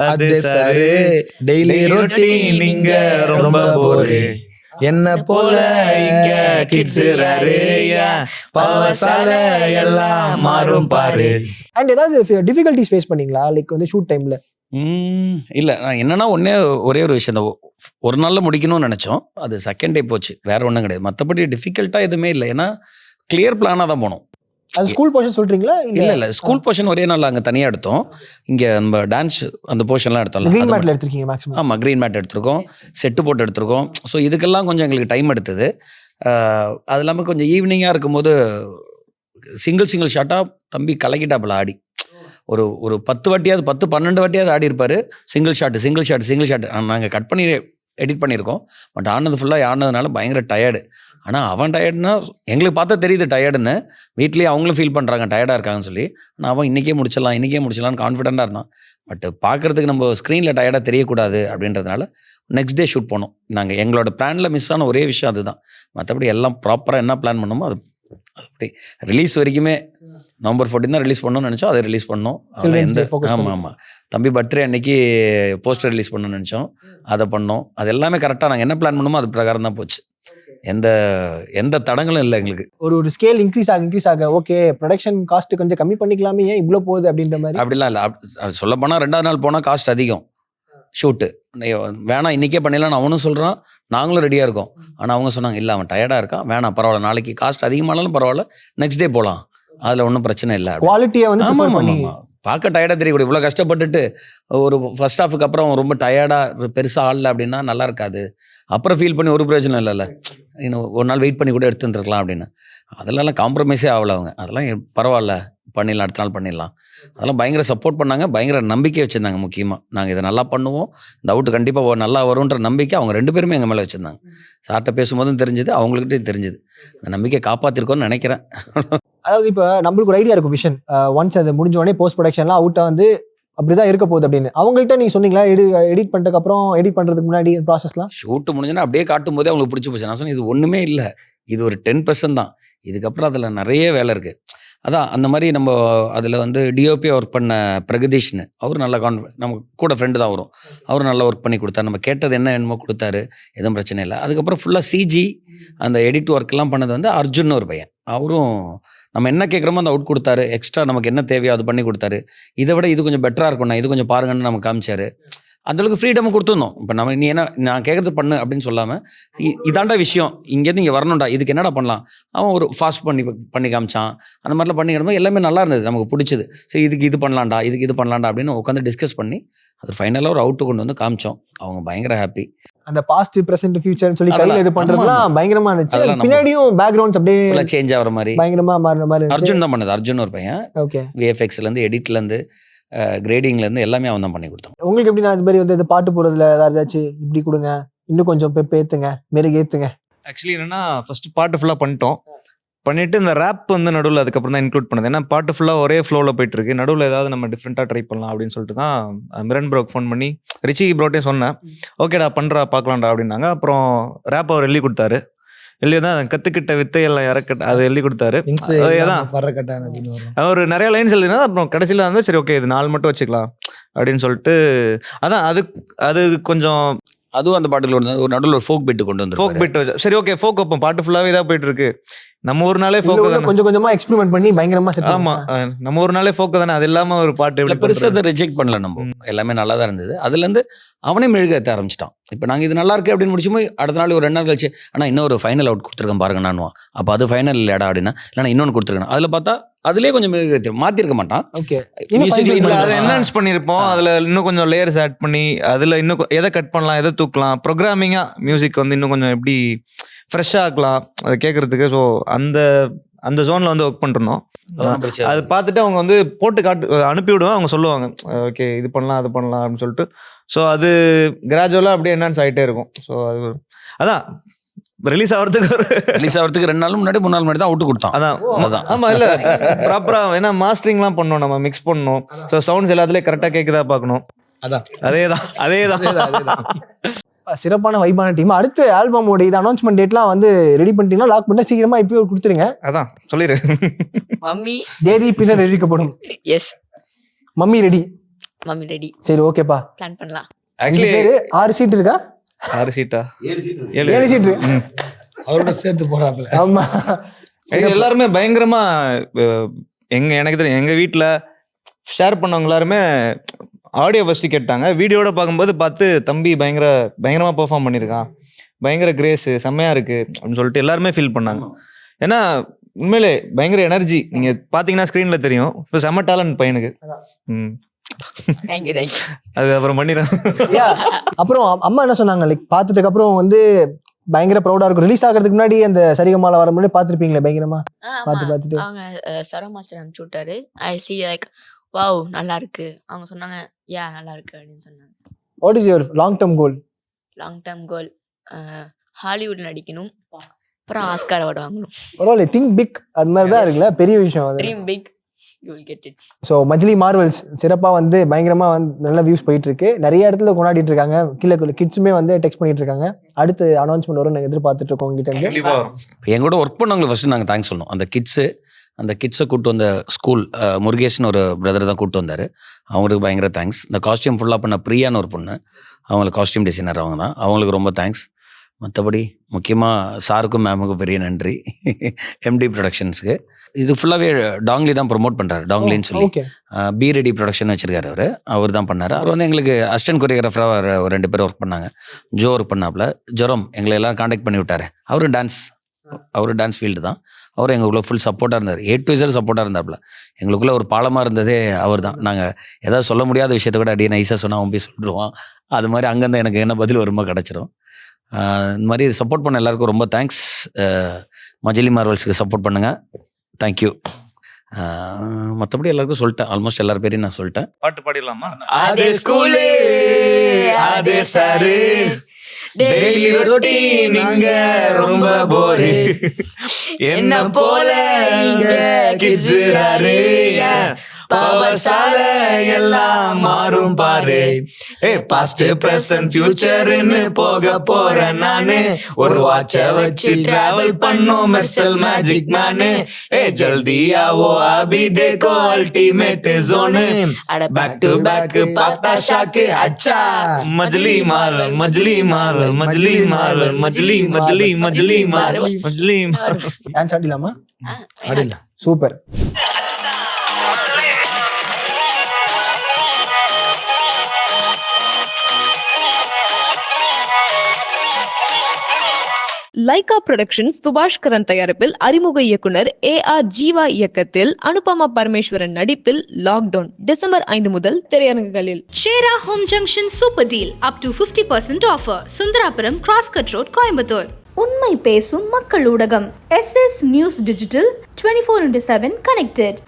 S6: அது சாரு
S7: டெய்லி ரொட்டீன்
S6: நீங்க ரொம்ப போரு,
S7: என்ன போல
S6: இங்க கிட்ஸ் ராரு, பவசால எல்லாம் மாறும் பாரு.
S5: அண்ட் ஏதாவது டிஃபிகல்ட்டிஸ் ஃபேஸ் பண்ணீங்களா லைக் வந்து ஷூட் டைம்ல?
S8: இல்லை, நான் என்னன்னா ஒரே ஒரு விஷயம் தான், ஒரு நாளில் முடிக்கணும்னு நினச்சோம், அது செகண்ட் டே போச்சு, வேற ஒன்றும் கிடையாது. மற்றபடி டிஃபிகல்ட்டாக எதுவுமே இல்லை, ஏன்னா கிளியர் பிளானாக தான் போனோம்.
S5: அது ஸ்கூல் போர்ஷன் சொல்றீங்களா?
S8: இல்லை ஸ்கூல் போர்ஷன் ஒரே நாள் அங்கே தனியாக எடுத்தோம். இங்கே நம்ம டான்ஸ் அந்த போர்ஷன்லாம் எடுத்தோம்.
S5: கிரீன் மேட்ல எடுத்திருக்கீங்க மேக்ஸிமம்?
S8: ஆமாம், க்ரீன் மேட் எடுத்திருக்கோம், செட்டு போட்டு எடுத்திருக்கோம். ஸோ இதுக்கெல்லாம் கொஞ்சம் எங்களுக்கு டைம் எடுத்தது. அது இல்லாமல் கொஞ்சம் ஈவினிங்காக இருக்கும்போது சிங்கிள் ஷாட்டாக தம்பி கலக்கிட்டாப்பில் ஆடி ஒரு 10 வாட்டியாவது 10-12 வாட்டியாவது ஆடி இருப்பார். சிங்கிள் ஷாட் நாங்கள் கட் பண்ணி எடிட் பண்ணியிருக்கோம். பட் ஆனது ஃபுல்லாக ஆனதுனால பயங்கர டயர்டு. ஆனால் அவன் டயர்டுனா எங்களுக்கு பார்த்தா தெரியுது டயர்டுன்னு, வீட்லேயே அவங்களும் ஃபீல் பண்ணுறாங்க டயர்டாக இருக்காங்கன்னு சொல்லி. ஆனால் அவன் இன்றைக்கே முடிச்சிடலான்னு கான்ஃபிடென்ட்டாக இருந்தான். பட் பார்க்குறதுக்கு நம்ம ஸ்க்ரீனில் டயர்டாக தெரியக்கூடாது அப்படின்றதுனால நெக்ஸ்ட் டே ஷூட் பண்ணோம். நாங்கள் எங்களோட பிளானில் மிஸ் ஆன ஒரே விஷயம் அதுதான். மற்றபடி எல்லாம் ப்ராப்பராக என்ன பிளான் பண்ணோமோ அது அப்படி ரிலீஸ் வரைக்குமே November 14 தான் ரிலீஸ் பண்ணணும்னு நினச்சோம், அதை ரிலீஸ் பண்ணோம். ஆமாம், தம்பி பர்த்டே அன்னைக்கு போஸ்டர் ரிலீஸ் பண்ணணும்னு நினச்சோம், அதை பண்ணோம். அது எல்லாமே கரெக்டாக நாங்கள் என்ன பிளான் பண்ணோமோ அது பிரகாரம் தான் போச்சு. எந்த தடங்களும் இல்லை எங்களுக்கு.
S5: ஒரு ஸ்கேல் இன்க்ரீஸ் ஆக ஓகே ப்ரொடக்ஷன் காஸ்ட் கொஞ்சம் கம்மி பண்ணிக்கலாமே, ஏன் இவ்வளோ போகுது அப்படின்ற மாதிரி?
S8: அப்படிலாம் இல்லை. சொல்ல போனால் 2வது நாள் போனால் காஸ்ட் அதிகம். ஷூட்டு வேணாம் இன்றைக்கே பண்ணிடலாம் அவனும் சொல்கிறான், நாங்களும் ரெடியாக இருக்கோம். ஆனால் அவங்க சொன்னாங்க இல்லை அவன் டயர்டாக இருக்கான், வேணாம் பரவாயில்ல, நாளைக்கு காஸ்ட் அதிகமானாலும் பரவாயில்ல, நெக்ஸ்ட் டே போகலாம், அதில் ஒன்றும் பிரச்சனை இல்லை.
S5: குவாலிட்டியை வந்து
S8: பார்க்க டயர்டாக தெரியக்கூடாது. இவ்வளோ கஷ்டப்பட்டுட்டு ஒரு ஃபர்ஸ்ட் ஹாஃபுக்கு அப்புறம் ரொம்ப டயர்டாக பெருசாக ஆடல அப்படின்னா நல்லா இருக்காது. அப்புறம் ஃபீல் பண்ணி ஒரு பிரயோஜனம் இல்லைல்ல, இன்னும் ஒரு நாள் வெயிட் பண்ணி கூட எடுத்துருந்துருக்கலாம் அப்படின்னு. அதெல்லாம் காம்ப்ரமைஸே ஆகலை அவங்க. அதெல்லாம் பரவாயில்ல பண்ணிடலாம், அடுத்த நாள் பண்ணிடலாம். அதெல்லாம் பயங்கர சப்போர்ட் பண்ணாங்க, பயங்கர நம்பிக்கை வச்சுருந்தாங்க. முக்கியமாக நாங்கள் இதை நல்லா பண்ணுவோம், இந்த அவுட்டு கண்டிப்பாக நல்லா வரும்ன்ற நம்பிக்கை அவங்க 2 பேருமே எங்கள் மேலே வச்சுருந்தாங்க. சார்ட்ட பேசும்போதும் தெரிஞ்சுது, அவங்கள்கிட்டையும் தெரிஞ்சுது. அந்த நம்பிக்கை காப்பாற்றிருக்கோன்னு நினைக்கிறேன்.
S5: அதாவது இப்போ நம்மளுக்கு ஒரு ஐடியா இருக்கும், விஷன் ஒன்ஸ் அது முடிஞ்ச உடனே போஸ்ட் ப்ரொடக்ஷன்லாம் அவுட்டாக வந்து அப்படிதான் இருக்க போகுது அப்படின்னு அவங்கள்ட்ட நீங்க சொன்னீங்களா? எடிட் பண்ணிட்டதுக்கு அப்புறம் எடிட் பண்றதுக்கு முன்னாடி ப்ராசஸ்லாம்
S8: ஷூட்டு முடிஞ்சோன்னா அப்படியே காட்டும் போதே அவங்களுக்கு பிடிச்சி போச்சு. நான் சொன்னேன் இது ஒன்றுமே இல்லை, இது ஒரு 10% தான், இதுக்கப்புறம் அதில் நிறைய வேலை இருக்குது. அதான் அந்த மாதிரி நம்ம அதில் வந்து டிஓபியாக ஒர்க் பண்ண பிரகதீஷ்னு, அவர் நல்ல நம்ம கூட ஃப்ரெண்டு தான் வரும், அவர் நல்லா ஒர்க் பண்ணி கொடுத்தாரு. நம்ம கேட்டது என்னமோ கொடுத்தாரு, எதுவும் பிரச்சனை இல்லை. அதுக்கப்புறம் ஃபுல்லாக சிஜி அந்த எடிட் ஒர்க்கெல்லாம் பண்ணது வந்து அர்ஜுன் ஒரு பையன், அவரும் நம்ம என்ன கேட்குறோமோ அந்த அவுட் கொடுத்தாரு. எக்ஸ்ட்ரா நமக்கு என்ன தேவையோ அது பண்ணி கொடுத்தாரு. இதை விட இது கொஞ்சம் பெட்டராக இருக்கும்ண்ணா, இது கொஞ்சம் பாருங்கன்னு நமக்கு காமிச்சாரு. அந்தளவுக்கு ஃப்ரீடமும் கொடுத்துருந்தோம். இப்போ நம்ம நீ என்ன நான் கேட்குறது பண்ணு அப்படின்னு சொல்லாமல், இதாண்டா விஷயம், இங்கேருந்து இங்கே வரணும்டா, இதுக்கு என்னடா பண்ணலாம், அவன் ஒரு ஃபாஸ்ட் பண்ணி காமிச்சான். அந்த மாதிரிலாம் பண்ணிக்கிறப்போ எல்லாமே நல்லா இருந்தது, நமக்கு பிடிச்சது. சரி இதுக்கு இது பண்ணலாம்டா, இதுக்கு இது பண்ணலாம்டா அப்படின்னு உட்காந்து டிஸ்கஸ் பண்ணி அது ஃபைனலாக ஒரு அவுட்டு கொண்டு வந்து காமிச்சோம். அவங்க பயங்கர ஹாப்பி.
S5: அந்த பாஸ்ட் பிரசன்ட் ஃபியூச்சர்னு சொல்லி கையில் இது பண்றதுலாம் பயங்கரமா இருந்துச்சு. பின்னாடியும் பேக்ரவுண்ட்ஸ் அப்படியே
S8: சேஞ்ச் ஆகிற மாதிரி
S5: பயங்கரமா மாறின மாதிரி
S8: அர்ஜுன் தான் பண்ணது. அர்ஜுன் ஒரு பையன்.
S5: ஓகே,
S8: விஎஃப்எக்ஸ்லேருந்து எடிட்லேருந்து கிரேடிங்லேருந்து எல்லாமே அவன் தான் பண்ணி கொடுத்தான்.
S5: உங்களுக்கு எப்படி நான் இது மாதிரி வந்து இந்த பாட்டு போடுறதுல ஏதாச்சும் இப்படி கொடுங்க, இன்னும் கொஞ்சம் பெப் ஏற்றுங்க, மெருகு ஏற்றுங்க?
S6: ஆக்சுவலி என்னன்னா ஃபர்ஸ்ட் பாட்டு ஃபுல்லாக பண்ணிட்டு இந்த ரேப் வந்து நடுவில் அதுக்கப்புறம் தான் இன்க்ளூட் பண்ணது. ஏன்னா பாட்டு ஃபுல்லாக ஒரே ஃப்ளோவில் போயிட்டு இருக்கு, நடுவில் ஏதாவது நம்ம டிஃப்ரெண்ட்டாக ட்ரை பண்ணலாம் அப்படின்னு சொல்லிட்டு தான் மிரன் ப்ரோக்கு ஃபோன் பண்ணி ரிச்சி ப்ரோட்டையும் சொன்னேன். ஓகேடா பண்ணுறா பார்க்கலாம்டா அப்படின்னாங்க. அப்புறம் ரேப் அவர் எழுதி கொடுத்தாரு. எழுதி தான் கற்றுக்கிட்ட வித்தையெல்லாம் இறக்கட்ட அது எழுதி கொடுத்தாரு.
S5: Insta
S6: அதான்
S5: வர்ற கட்டான அப்படின்னு வரும்.
S6: அவர் நிறைய லைன்ஸ் எழுதினா அப்புறம் கடைசியில் வந்து சரி ஓகே இது 4 மட்டும் வச்சுக்கலாம், அப்படின்னு சொல்லிட்டு அதான் அது கொஞ்சம்
S8: அதுவும் அந்த பாட்டுல ஒரு நடுவில் ஒரு ஃபோக் பிட்டு கொண்டு வந்து
S6: ஃபோக் பிட் சரி ஓகே ஃபோக் வைப்போம், பாட்டு ஃபுல்லாவே தான் போயிட்டு இருக்கு. நம்ம ஒரு நாளே ஃபோக் தானே,
S5: கொஞ்சம் கொஞ்சமா எக்ஸ்பெரிமெண்ட் பண்ணி பயங்கரமா செட்.
S6: ஆமா நம்ம ஒரு நாளே ஃபோக் தானே, அது இல்லாம ஒரு பாட்டு எப்படி
S8: பெருசாக அதை ரிஜெக்ட் பண்ணல. நம்ம எல்லாமே நல்லா தான் இருந்தது. அதுலேருந்து அவனே மெழுகேற்ற ஆரம்பிச்சிட்டான். இப்போ நாங்கள் இது நல்லா இருக்கு அப்படின்னு முடிச்சுமோ அடுத்த நாள் ஒரு 2 நாள் கழிச்சு ஆனால் இன்னொரு ஃபைனல் அவுட் கொடுத்துருக்கேன் பாருங்க நானும். அப்போ அது ஃபைனல் இல்லைடா அப்படின்னா இல்லைனா இன்னொன்று கொடுத்துருக்கேன். அதில் பார்த்தா அதுலேயே கொஞ்சம் மெழுகேற்ற மாற்றிருக்க மாட்டான்.
S5: ஓகே
S6: அதை என்ஹான்ஸ் பண்ணியிருப்போம், அதில் இன்னும் கொஞ்சம் லேயர்ஸ் ஆட் பண்ணி அதில் இன்னும் எதை கட் பண்ணலாம் எதை தூக்கலாம், ப்ரோக்ராமிங்காக மியூசிக் வந்து இன்னும் கொஞ்சம் எப்படி ஃப்ரெஷ்ஷாக ஆக்கலாம் அதை கேட்குறதுக்கு. ஸோ அந்த ஜோனில் வந்து ஒர்க் பண்ணிருந்தோம். அது பார்த்துட்டு அவங்க வந்து போட்டு அனுப்பி விடுவோம், அவங்க சொல்லுவாங்க ஓகே இது பண்ணலாம் அது பண்ணலாம் அப்படின்னு சொல்லிட்டு. ஸோ அது கிராஜுவலாக அப்படியே என்ஹான்ஸ் ஆகிட்டே இருக்கும். ஸோ அது அதான் ரிலீஸ் ஆகிறதுக்கு 2
S8: நாள் முன்னாடி 3 நாள் முன்னாடி தான் அவுட்டு கொடுத்தான்.
S6: அதான் ஆமாம் இல்லை ப்ராப்பராக ஏன்னா மாஸ்டரிங்லாம் பண்ணணும், நம்ம மிக்ஸ் பண்ணணும். ஸோ சவுண்ட்ஸ் எல்லாத்துலேயும் கரெக்டாக கேட்குதா பார்க்கணும். அதேதான்
S5: சிறப்பான வைபான டீம். அடுத்த ஆல்பமோட இது அனௌன்ஸ்மெண்ட் டேட்லாம் வந்து ரெடி பண்ணிட்டீங்கன்னா லாக் பண்ணா சீக்கிரமா இப்பயே கொடுத்துருங்க.
S6: அதான் சொல்லிரு.
S4: மம்மி
S5: தேதி பின்னர் அறிவிக்கப்படும்.
S4: S
S5: mummy ready. சரி ஓகேப்பா
S4: பிளான் பண்ணலாம்.
S6: ஆக்சுவலி
S5: 6 சீட் இருக்கா?
S6: 6 சீட்டா?
S5: 7 சீட்
S9: அவரோட சேர்த்து போறாப்ல.
S5: ஆமா
S6: எல்லாருமே பயங்கரமா எனக்கு தெரியும் எங்க வீட்டுல ஷேர் பண்ணவங்க எல்லாருமே ஆடியோ ஃபர்ஸ்ட் கேட்டாங்க, வீடியோட பார்த்து தம்பி பயங்கரமா பெர்ஃபார்ம் பண்ணியிருக்கான், பயங்கர கிரேஸ் செம்மையா இருக்கு அப்படின்னு சொல்லிட்டு எல்லாருமே ஃபீல் பண்ணாங்க. ஏன்னா உண்மையிலே பயங்கர எனர்ஜி, நீங்க பாத்தீங்கன்னா ஸ்கிரீன்ல தெரியும். இப்போ செம்ம டேலண்ட் பையனுக்கு. அது அப்புறம் பண்ணிடுறேன்.
S5: அப்புறம் அம்மா என்ன சொன்னாங்க, லைக் பார்த்துட்டு அப்புறம் வந்து பயங்கர ப்ரௌடா இருக்கும். ரிலீஸ் ஆகிறதுக்கு முன்னாடி அந்த சரிகமால வர முன்னாடி பார்த்துருப்பீங்களே பயங்கரமா பார்த்துட்டு
S4: அவங்க சரோ மாஸ்டர் அனுப்பிச்சு விட்டாரு. ஐ சி லைக் வாவ் நல்லா இருக்கு. அவங்க சொன்னாங்க யா நல்லா இருக்கு அப்படின்னு சொன்னாங்க.
S5: What is your long term goal?
S4: Hollywood நடிக்கணும், அப்புறம் ஆஸ்கார் அவார்டு வாங்கணும்.
S5: பரவாயில்ல, திங்க் பிக். அது மாதிரி தான் இருக்குல்ல, பெரிய விஷயம் அது.
S4: Dream big, you will get it.
S5: So மஜ்லி மார்வெல்ஸ் சிறப்பாக வந்து பயங்கரமாக வந்து நல்ல வியூஸ் போயிட்டு இருக்கு, நிறைய இடத்துல கொண்டாடிட்டு இருக்காங்க. கீழே கிட்ஸுமே வந்து டெக்ஸ்ட் பண்ணிட்டு இருக்காங்க. அடுத்து அனௌன்ஸ்மெண்ட் வரும் நாங்கள் எதிர்பார்த்துட்டு இருக்கோம் உங்ககிட்ட இருந்து.
S8: எங்கூட ஒர்க் பண்ணவங்களுக்கு ஃபர்ஸ்ட் நாங்கள் தேங்க்ஸ் சொல்லணும். அந்த கிட்ஸை கூப்பிட்டு வந்த ஸ்கூல் முருகேஷ்னு ஒரு பிரதர் தான் கூப்பிட்டு வந்தார். அவங்களுக்கு பயங்கர தேங்க்ஸ். இந்த காஸ்டியூம் ஃபுல்லாக பண்ண பிரியான்னு ஒரு பொண்ணு, அவங்களுக்கு காஸ்டியூம் டிசைனர் அவங்க தான், அவங்களுக்கு ரொம்ப தேங்க்ஸ். மற்றபடி முக்கியமாக சாருக்கும் மேமுக்கும் பெரிய நன்றி. எம்டி ப்ரொடக்ஷன்ஸுக்கு. இது ஃபுல்லாகவே டாங்லி தான் ப்ரொமோட் பண்ணுறாரு. டாங்லின்னு சொல்லி பி ரெடி ப்ரொடக்ஷன் வச்சிருக்காரு. அவர் தான் பண்ணார். அவர் வந்து எங்களுக்கு அசிஸ்டன்ட் கொரியோகிராஃபராக ஒரு 2 பேர் ஒர்க் பண்ணாங்க. ஜோ ஒர்க் பண்ணாப்புல, ஜொரம் எங்களை எல்லாம் காண்டாக்ட் பண்ணி விட்டார். அவர் டான்ஸ் ஃபீல்டு தான். அவர் எங்களுக்குள்ள ஃபுல் சப்போர்ட்டாக இருந்தார். A to Z சப்போர்ட்டாக இருந்தாப்புல. எங்களுக்குள்ள ஒரு பாலமாக இருந்ததே அவர் தான். நாங்கள் ஏதாவது சொல்ல முடியாத விஷயத்த கூட அப்படியே நைஸாக சொன்னால் அவன் போய் சொல்லிடுவான். அது மாதிரி அங்கேருந்து எனக்கு என்ன பதில் வருமா கிடச்சிரும். இந்த மாதிரி சப்போர்ட் பண்ண எல்லாருக்கும் ரொம்ப தேங்க்ஸ். மஜ்லி மார்வல்ஸுக்கு சப்போர்ட் பண்ணுங்கள். தேங்க்யூ. மற்றபடி எல்லாருக்கும் சொல்லிட்டேன், ஆல்மோஸ்ட் எல்லார் பேரையும் நான் சொல்லிட்டேன்.
S6: பாட்டு பாடிடலாமா?
S3: அதே ஸ்கூலு அதே சாரு, டெய்லி ரொட்டீன் இங்க ரொம்ப போரு, என்ன போல இங்க கிட்ஸ் யாரு, பவசால எல்லாம் மாறும் பாரு. பாஸ்ட் பிரசன்ட் ஃபியூச்சர்னு போக போறேன் நானு, ஒரு வாட்ச வச்சு டிராவல் பண்ணும் மெர்சல் மேஜிக் மேனு. ஜல்தியாவோ அபி தேக்கோ ultimate zone, back to back பார்த்தா ஷாக்கு அச்சா. மஜ்லி மார்வல் மஜ்லி மார்வல் மஜ்லி மார்வல் மஜ்லி மஜ்லி மஜ்லி மார்வல் மஜ்லி மார்வல்.
S5: டான்ஸ் ஆடிடலாமா? ஆடிடலாம். சூப்பர்.
S1: லைகா புரொடக்ஷன்ஸ் சுபாஷ்கரன் தயாரிப்பில் அறிமுக இயக்குனர் AR ஜீவா இயக்கத்தில் அனுபமா பரமேஸ்வரன் நடிப்பில் லாக்டவுன் டிசம்பர் 5 முதல் திரையரங்குகளில்.
S2: Shera home junction super deal up to 50% offer. Sundarapuram cross cut road, Coimbatore. உண்மை பேசும் மக்கள் ஊடகம் SS நியூஸ் டிஜிட்டல் 24/7 கனெக்டட்.